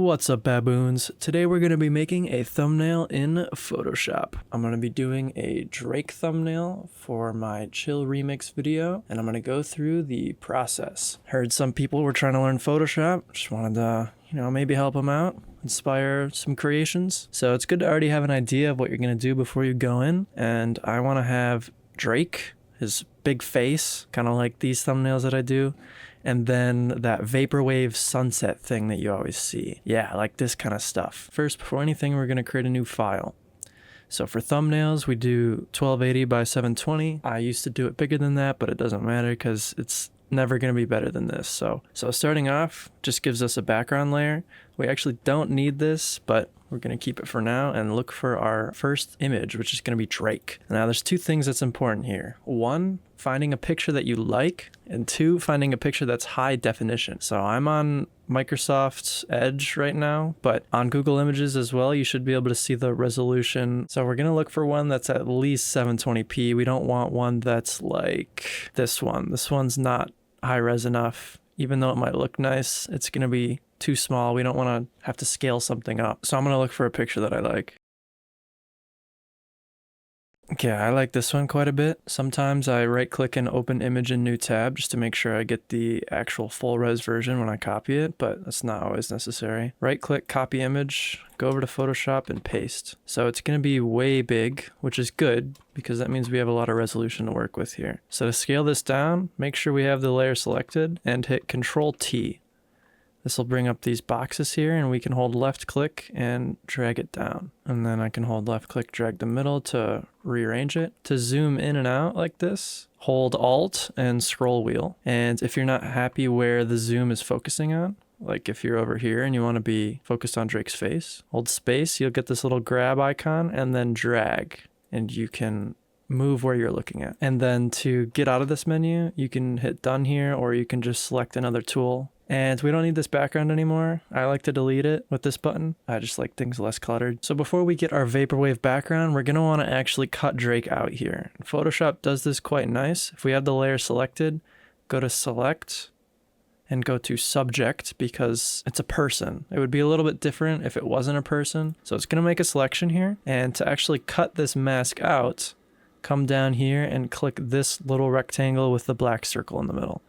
What's up, baboons? Today we're going to be making a thumbnail in Photoshop. I'm going to be doing a Drake thumbnail for my Chill Remix video, and I'm going to go through the process. Heard some people were trying to learn Photoshop, just wanted to, maybe help them out, inspire some creations. So it's good to already have an idea of what you're going to do before you go in, and I want to have Drake, his big face, kind of like these thumbnails that I do, and then that vaporwave sunset thing that you always see. Yeah, like this kind of stuff. First, before anything, we're gonna create a new file. So for thumbnails, we do 1280 by 720. I used to do it bigger than that, but it doesn't matter because it's never gonna be better than this. So starting off just gives us a background layer. We actually don't need this, but we're gonna keep it for now and look for our first image, which is gonna be Drake. Now there's two things that's important here. One, finding a picture that you like, and two, finding a picture that's high definition. So I'm on Microsoft's Edge right now, but on Google Images as well, you should be able to see the resolution. So we're gonna look for one that's at least 720p. We don't want one that's like this one. This one's not high res enough. Even though it might look nice, it's gonna be too small. We don't wanna have to scale something up. So I'm gonna look for a picture that I like. Okay, I like this one quite a bit. Sometimes I right click and open image in new tab just to make sure I get the actual full res version when I copy it, but that's not always necessary. Right click, copy image, go over to Photoshop and paste. So it's gonna be way big, which is good because that means we have a lot of resolution to work with here. So to scale this down, make sure we have the layer selected and hit Control T. This will bring up these boxes here, and we can hold left click and drag it down. And then I can hold left click, drag the middle to rearrange it. To zoom in and out like this, hold Alt and scroll wheel. And if you're not happy where the zoom is focusing on, like if you're over here and you want to be focused on Drake's face, hold space, you'll get this little grab icon and then drag, and you can move where you're looking at. And then to get out of this menu, you can hit done here, or you can just select another tool. And we don't need this background anymore. I like to delete it with this button. I just like things less cluttered. So before we get our vaporwave background, we're gonna wanna actually cut Drake out here. Photoshop does this quite nice. If we have the layer selected, go to select and go to subject because it's a person. It would be a little bit different if it wasn't a person. So it's gonna make a selection here. And to actually cut this mask out, come down here and click this little rectangle with the black circle in the middle.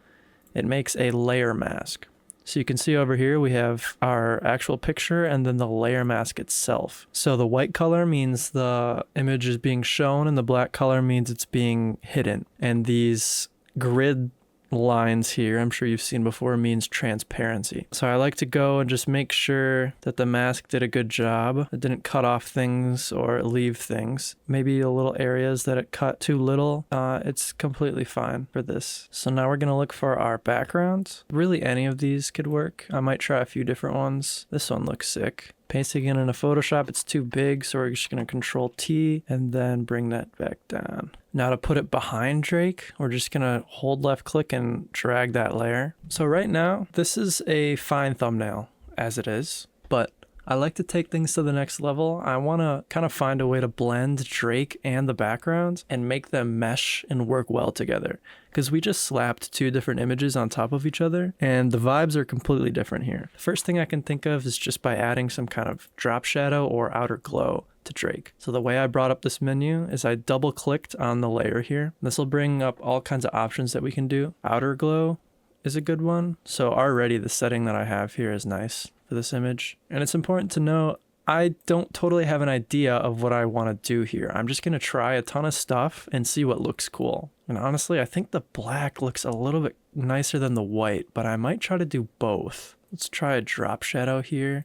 It makes a layer mask. So you can see over here we have our actual picture and then the layer mask itself. So the white color means the image is being shown and the black color means it's being hidden. And these grid lines here, I'm sure you've seen before, means transparency. So I like to go and just make sure that the mask did a good job. It didn't cut off things or leave things. Maybe a little areas that it cut too little. It's completely fine for this. So now we're gonna look for our backgrounds. Really any of these could work. I might try a few different ones. This one looks sick. Pasting it into Photoshop, it's too big, so we're just gonna Control T and then bring that back down. Now to put it behind Drake, we're just gonna hold left click and drag that layer. So right now, this is a fine thumbnail as it is, but I like to take things to the next level. I wanna kind of find a way to blend Drake and the background and make them mesh and work well together. Because we just slapped two different images on top of each other and the vibes are completely different here. The first thing I can think of is just by adding some kind of drop shadow or outer glow to Drake. So the way I brought up this menu is I double clicked on the layer here. This will bring up all kinds of options that we can do. Outer glow is a good one. So already the setting that I have here is nice for this image. And it's important to know I don't totally have an idea of what I want to do here. I'm just going to try a ton of stuff and see what looks cool. And honestly, I think the black looks a little bit nicer than the white, but I might try to do both. Let's try a drop shadow here.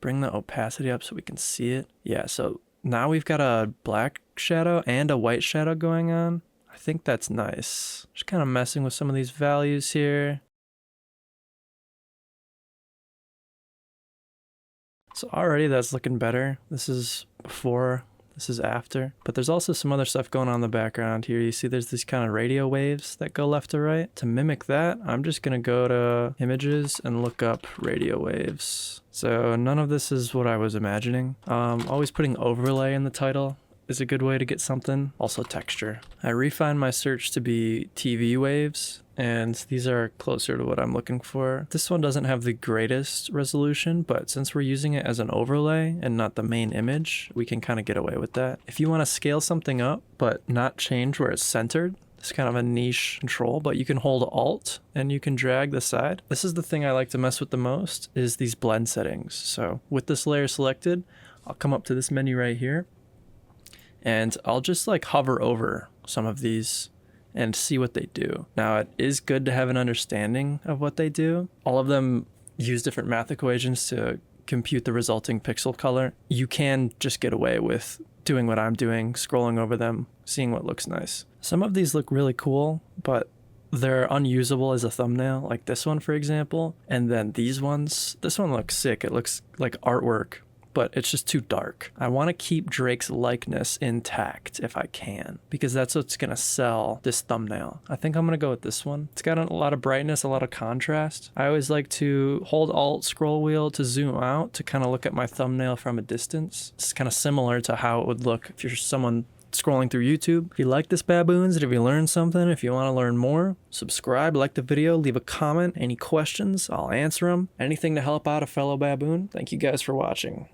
Bring the opacity up so we can see it. Yeah, so now we've got a black shadow and a white shadow going on. I think that's nice. Just kind of messing with some of these values here. So already that's looking better. This is before, this is after. But there's also some other stuff going on in the background here. You see there's these kind of radio waves that go left to right. To mimic that, I'm just gonna go to images and look up radio waves. So none of this is what I was imagining. Always putting overlay in the title is a good way to get something. Also texture. I refined my search to be TV waves and these are closer to what I'm looking for. This one doesn't have the greatest resolution, but since we're using it as an overlay and not the main image, we can kind of get away with that. If you want to scale something up but not change where it's centered, it's kind of a niche control, but you can hold Alt and you can drag the side. This is the thing I like to mess with the most, is these blend settings. So with this layer selected, I'll come up to this menu right here, and I'll just like hover over some of these and see what they do. Now, it is good to have an understanding of what they do. All of them use different math equations to compute the resulting pixel color. You can just get away with doing what I'm doing, scrolling over them, seeing what looks nice. Some of these look really cool, but they're unusable as a thumbnail, like this one, for example. And then these ones, this one looks sick. It looks like artwork, but it's just too dark. I want to keep Drake's likeness intact if I can, because that's what's gonna sell this thumbnail. I think I'm gonna go with this one. It's got a lot of brightness, a lot of contrast. I always like to hold Alt scroll wheel to zoom out to kind of look at my thumbnail from a distance. It's kind of similar to how it would look if you're someone scrolling through YouTube. If you like this Baboons, and if you learned something, if you want to learn more, subscribe, like the video, leave a comment. Any questions, I'll answer them. Anything to help out a fellow baboon. Thank you guys for watching.